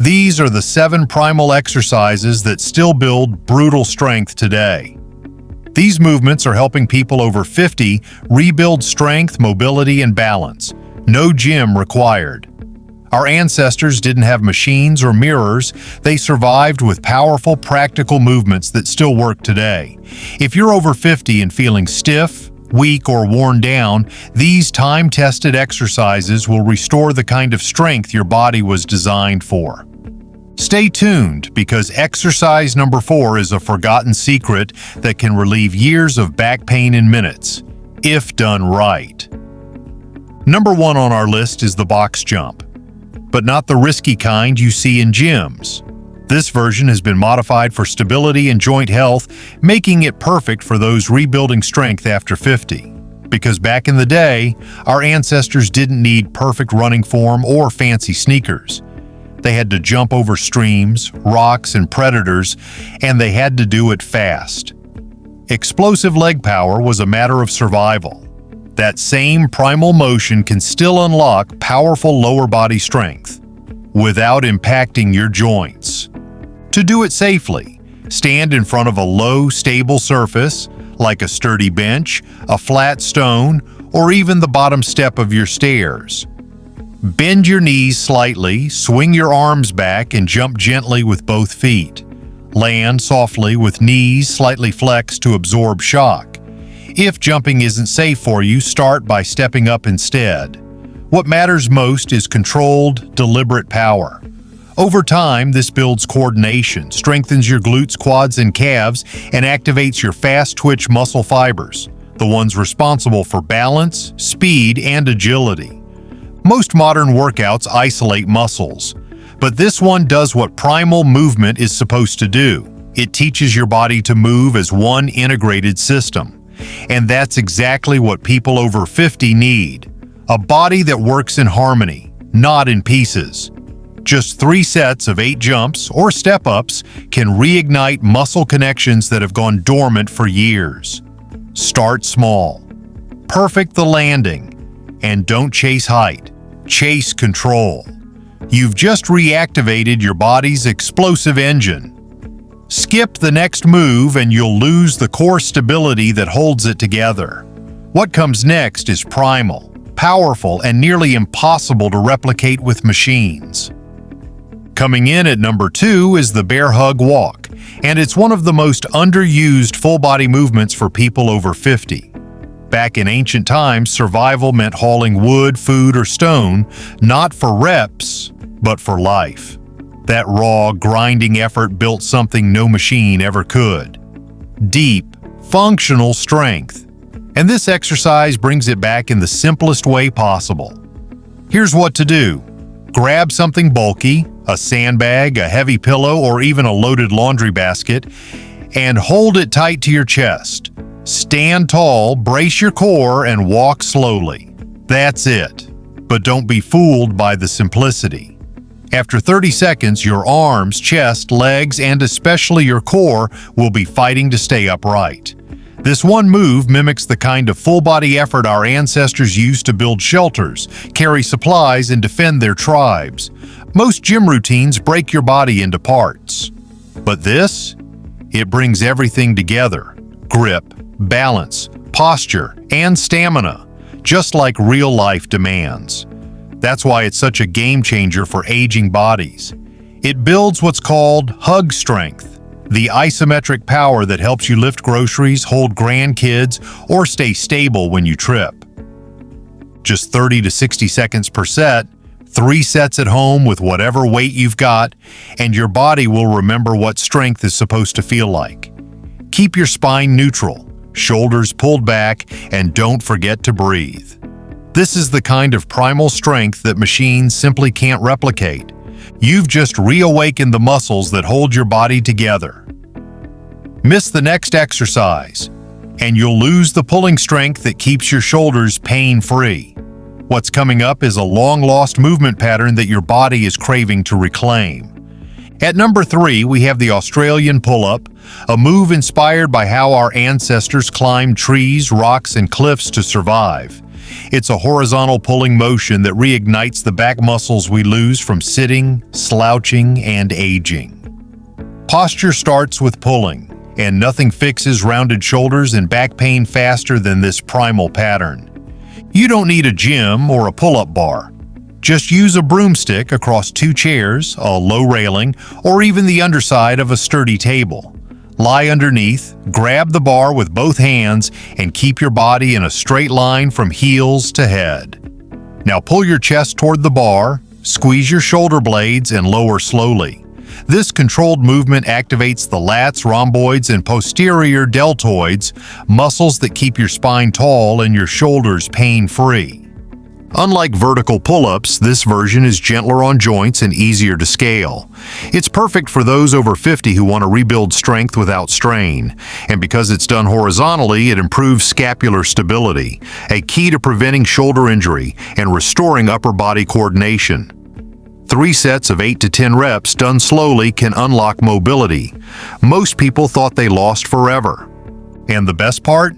These are the 7 primal exercises that still build brutal strength today. These movements are helping people over 50 rebuild strength, mobility, and balance. No gym required. Our ancestors didn't have machines or mirrors. They survived with powerful, practical movements that still work today. If you're over 50 and feeling stiff, weak, or worn down, these time-tested exercises will restore the kind of strength your body was designed for. Stay tuned, because exercise number 4 is a forgotten secret that can relieve years of back pain in minutes, if done right. Number 1 on our list is the box jump, but not the risky kind you see in gyms. This version has been modified for stability and joint health, making it perfect for those rebuilding strength after 50. Because back in the day, our ancestors didn't need perfect running form or fancy sneakers. They had to jump over streams, rocks, and predators, and they had to do it fast. Explosive leg power was a matter of survival. That same primal motion can still unlock powerful lower body strength without impacting your joints. To do it safely, stand in front of a low, stable surface, like a sturdy bench, a flat stone, or even the bottom step of your stairs. Bend your knees slightly, swing your arms back, and jump gently with both feet. Land softly with knees slightly flexed to absorb shock. If jumping isn't safe for you, start by stepping up instead. What matters most is controlled, deliberate power. Over time, this builds coordination, strengthens your glutes, quads, and calves, and activates your fast-twitch muscle fibers, the ones responsible for balance, speed, and agility. Most modern workouts isolate muscles, but this one does what primal movement is supposed to do. It teaches your body to move as one integrated system. And that's exactly what people over 50 need. A body that works in harmony, not in pieces. Just 3 sets of 8 jumps or step-ups can reignite muscle connections that have gone dormant for years. Start small. Perfect the landing. And don't chase height. Chase control. You've just reactivated your body's explosive engine. Skip the next move and you'll lose the core stability that holds it together. What comes next is primal, powerful, and nearly impossible to replicate with machines. Coming in at number 2 is the bear hug walk, and it's one of the most underused full-body movements for people over 50. Back in ancient times, survival meant hauling wood, food, or stone, not for reps, but for life. That raw, grinding effort built something no machine ever could. Deep, functional strength. And this exercise brings it back in the simplest way possible. Here's what to do. Grab something bulky, a sandbag, a heavy pillow, or even a loaded laundry basket, and hold it tight to your chest. Stand tall, brace your core, and walk slowly. That's it. But don't be fooled by the simplicity. After 30 seconds, your arms, chest, legs, and especially your core will be fighting to stay upright. This one move mimics the kind of full-body effort our ancestors used to build shelters, carry supplies, and defend their tribes. Most gym routines break your body into parts. But this? It brings everything together. Grip, balance, posture, and stamina, just like real life demands. That's why it's such a game changer for aging bodies. It builds what's called hug strength, the isometric power that helps you lift groceries, hold grandkids, or stay stable when you trip. Just 30 to 60 seconds per set, 3 sets at home with whatever weight you've got, and your body will remember what strength is supposed to feel like. Keep your spine neutral, shoulders pulled back, and don't forget to breathe. This is the kind of primal strength that machines simply can't replicate. You've just reawakened the muscles that hold your body together. Miss the next exercise, and you'll lose the pulling strength that keeps your shoulders pain-free. What's coming up is a long-lost movement pattern that your body is craving to reclaim. At number 3, we have the Australian pull-up, a move inspired by how our ancestors climbed trees, rocks, and cliffs to survive. It's a horizontal pulling motion that reignites the back muscles we lose from sitting, slouching, and aging. Posture starts with pulling, and nothing fixes rounded shoulders and back pain faster than this primal pattern. You don't need a gym or a pull-up bar. Just use a broomstick across 2 chairs, a low railing, or even the underside of a sturdy table. Lie underneath, grab the bar with both hands, and keep your body in a straight line from heels to head. Now pull your chest toward the bar, squeeze your shoulder blades, and lower slowly. This controlled movement activates the lats, rhomboids, and posterior deltoids, muscles that keep your spine tall and your shoulders pain-free. Unlike vertical pull-ups, this version is gentler on joints and easier to scale. It's perfect for those over 50 who want to rebuild strength without strain. And because it's done horizontally, it improves scapular stability, a key to preventing shoulder injury and restoring upper body coordination. 3 sets of 8 to 10 reps done slowly can unlock mobility. Most people thought they lost forever. And the best part?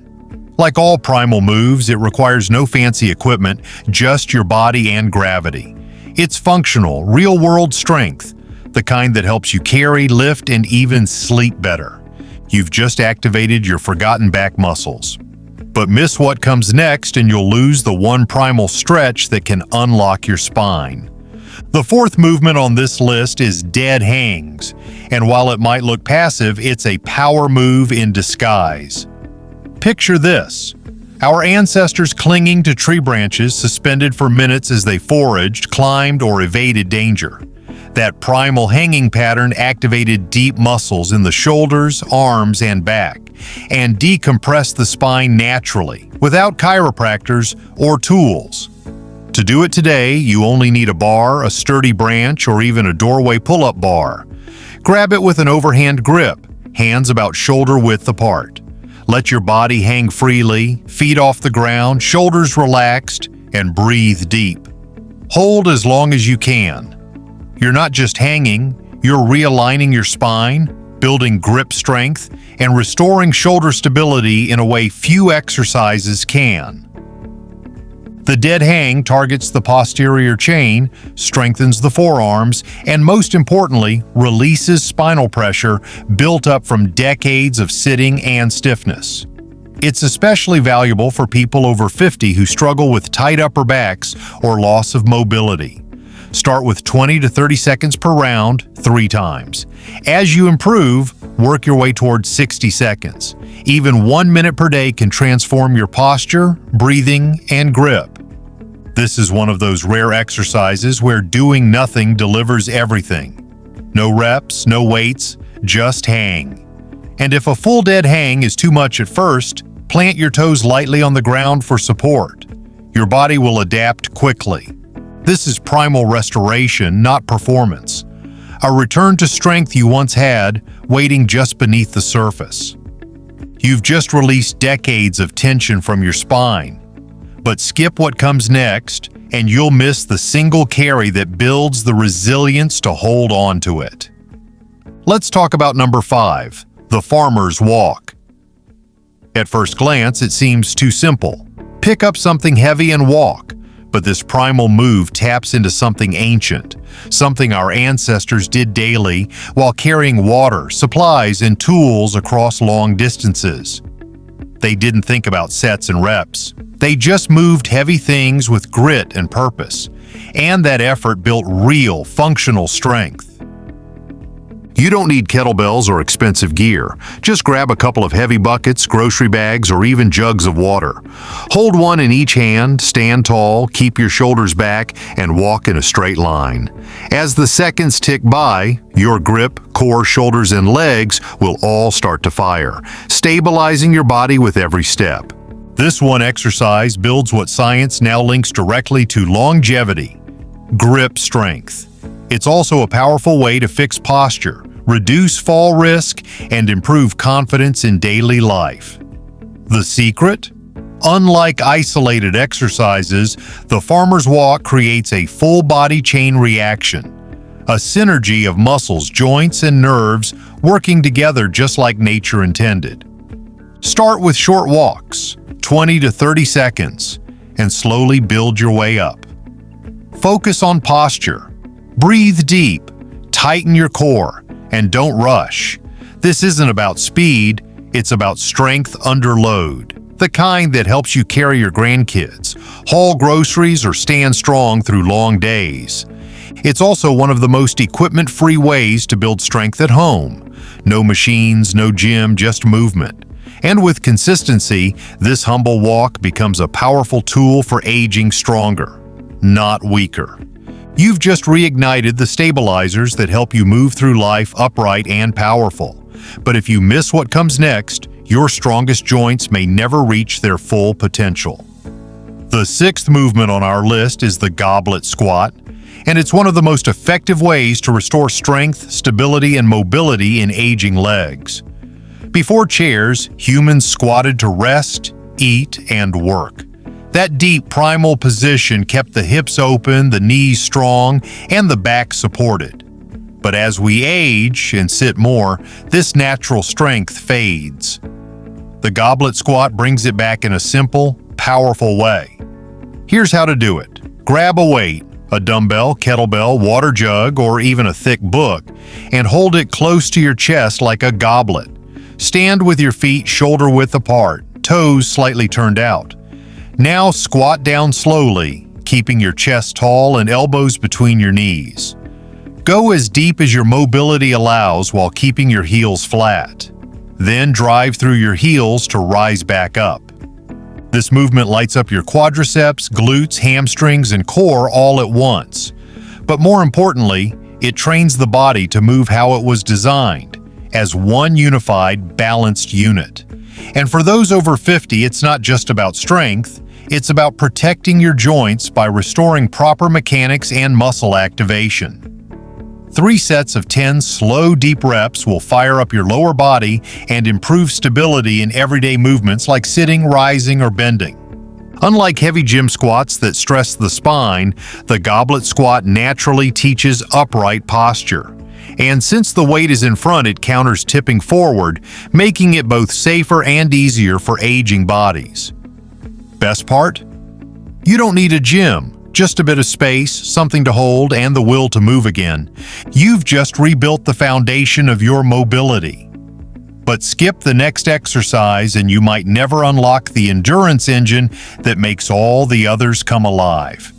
Like all primal moves, it requires no fancy equipment, just your body and gravity. It's functional, real-world strength, the kind that helps you carry, lift, and even sleep better. You've just activated your forgotten back muscles. But miss what comes next and you'll lose the one primal stretch that can unlock your spine. The 4th movement on this list is dead hangs, and while it might look passive, it's a power move in disguise. Picture this: our ancestors clinging to tree branches suspended for minutes as they foraged, climbed, or evaded danger. That primal hanging pattern activated deep muscles in the shoulders, arms, and back, and decompressed the spine naturally, without chiropractors or tools. To do it today, you only need a bar, a sturdy branch, or even a doorway pull-up bar. Grab it with an overhand grip, hands about shoulder width apart. Let your body hang freely, feet off the ground, shoulders relaxed, and breathe deep. Hold as long as you can. You're not just hanging, you're realigning your spine, building grip strength, and restoring shoulder stability in a way few exercises can. The dead hang targets the posterior chain, strengthens the forearms, and most importantly, releases spinal pressure built up from decades of sitting and stiffness. It's especially valuable for people over 50 who struggle with tight upper backs or loss of mobility. Start with 20 to 30 seconds per round, 3 times. As you improve, work your way towards 60 seconds. Even 1 minute per day can transform your posture, breathing, and grip. This is one of those rare exercises where doing nothing delivers everything. No reps, no weights, just hang. And if a full dead hang is too much at first, plant your toes lightly on the ground for support. Your body will adapt quickly. This is primal restoration, not performance. A return to strength you once had, waiting just beneath the surface. You've just released decades of tension from your spine. But skip what comes next, and you'll miss the single carry that builds the resilience to hold on to it. Let's talk about number 5, the farmer's walk. At first glance, it seems too simple. Pick up something heavy and walk. But this primal move taps into something ancient, something our ancestors did daily while carrying water, supplies, and tools across long distances. They didn't think about sets and reps. They just moved heavy things with grit and purpose, and that effort built real, functional strength. You don't need kettlebells or expensive gear. Just grab a couple of heavy buckets, grocery bags, or even jugs of water. Hold one in each hand, stand tall, keep your shoulders back, and walk in a straight line. As the seconds tick by, your grip, core, shoulders, and legs will all start to fire, stabilizing your body with every step. This one exercise builds what science now links directly to longevity: grip strength. It's also a powerful way to fix posture, reduce fall risk, and improve confidence in daily life. The secret? Unlike isolated exercises, the farmer's walk creates a full-body chain reaction, a synergy of muscles, joints, and nerves working together just like nature intended. Start with short walks, 20 to 30 seconds. and slowly build your way up. Focus on posture. Breathe deep, tighten your core, and don't rush. This isn't about speed, it's about strength under load, the kind that helps you carry your grandkids, haul groceries, or stand strong through long days. It's also one of the most equipment-free ways to build strength at home. No machines, no gym, just movement. And with consistency, this humble walk becomes a powerful tool for aging stronger, not weaker. You've just reignited the stabilizers that help you move through life upright and powerful. But if you miss what comes next, your strongest joints may never reach their full potential. The sixth movement on our list is the Goblet Squat, and it's one of the most effective ways to restore strength, stability, and mobility in aging legs. Before chairs, humans squatted to rest, eat, and work. That deep primal position kept the hips open, the knees strong, and the back supported. But as we age and sit more, this natural strength fades. The Goblet Squat brings it back in a simple, powerful way. Here's how to do it. Grab a weight, a dumbbell, kettlebell, water jug, or even a thick book, and hold it close to your chest like a goblet. Stand with your feet shoulder-width apart, toes slightly turned out. Now squat down slowly, keeping your chest tall and elbows between your knees. Go as deep as your mobility allows while keeping your heels flat. Then drive through your heels to rise back up. This movement lights up your quadriceps, glutes, hamstrings, and core all at once. But more importantly, it trains the body to move how it was designed, as one unified, balanced unit. And for those over 50, it's not just about strength, it's about protecting your joints by restoring proper mechanics and muscle activation. 3 sets of 10 slow, deep reps will fire up your lower body and improve stability in everyday movements like sitting, rising, or bending. Unlike heavy gym squats that stress the spine, the Goblet Squat naturally teaches upright posture. And since the weight is in front, it counters tipping forward, making it both safer and easier for aging bodies. Best part? You don't need a gym. Just a bit of space, something to hold, and the will to move again. You've just rebuilt the foundation of your mobility. But skip the next exercise and you might never unlock the endurance engine that makes all the others come alive.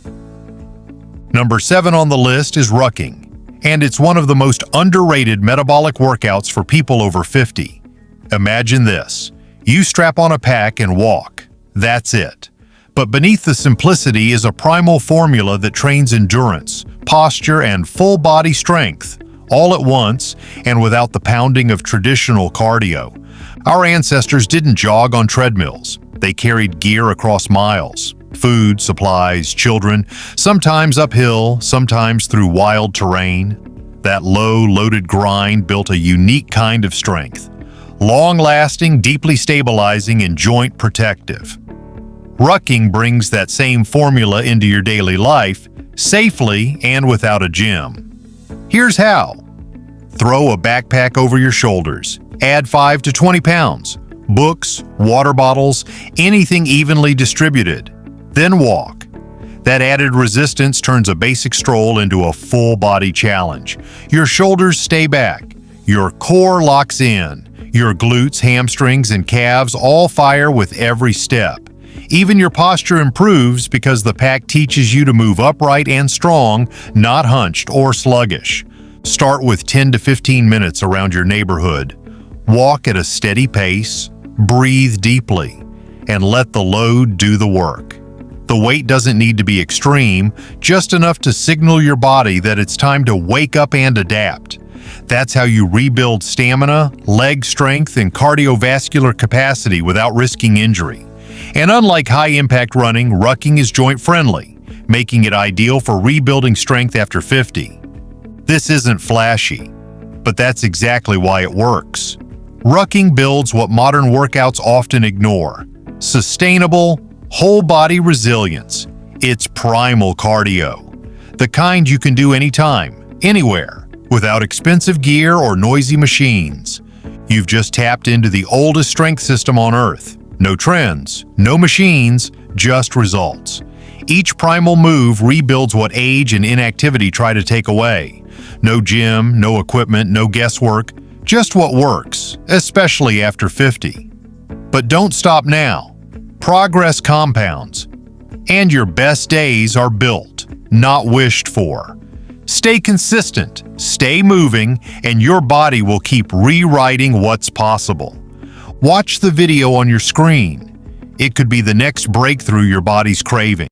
Number 7 on the list is rucking, and it's one of the most underrated metabolic workouts for people over 50. Imagine this. You strap on a pack and walk. That's it. But beneath the simplicity is a primal formula that trains endurance, posture, and full body strength, all at once and without the pounding of traditional cardio. Our ancestors didn't jog on treadmills. They carried gear across miles, food, supplies, children, sometimes uphill, sometimes through wild terrain. That low, loaded grind built a unique kind of strength, long-lasting, deeply stabilizing, and joint protective. Rucking brings that same formula into your daily life, safely and without a gym. Here's how. Throw a backpack over your shoulders. Add 5 to 20 pounds. Books, water bottles, anything evenly distributed. Then walk. That added resistance turns a basic stroll into a full-body challenge. Your shoulders stay back. Your core locks in. Your glutes, hamstrings, and calves all fire with every step. Even your posture improves because the pack teaches you to move upright and strong, not hunched or sluggish. Start with 10 to 15 minutes around your neighborhood. Walk at a steady pace, breathe deeply, and let the load do the work. The weight doesn't need to be extreme, just enough to signal your body that it's time to wake up and adapt. That's how you rebuild stamina, leg strength, and cardiovascular capacity without risking injury. And unlike high-impact running, rucking is joint-friendly, making it ideal for rebuilding strength after 50. This isn't flashy, but that's exactly why it works. Rucking builds what modern workouts often ignore: sustainable, whole-body resilience. It's primal cardio, the kind you can do anytime, anywhere, without expensive gear or noisy machines. You've just tapped into the oldest strength system on Earth, No trends, no machines, just results. Each primal move rebuilds what age and inactivity try to take away. No gym, no equipment, no guesswork, just what works, especially after 50. But don't stop now. Progress compounds. And your best days are built, not wished for. Stay consistent, stay moving, and your body will keep rewriting what's possible. Watch the video on your screen. It could be the next breakthrough your body's craving.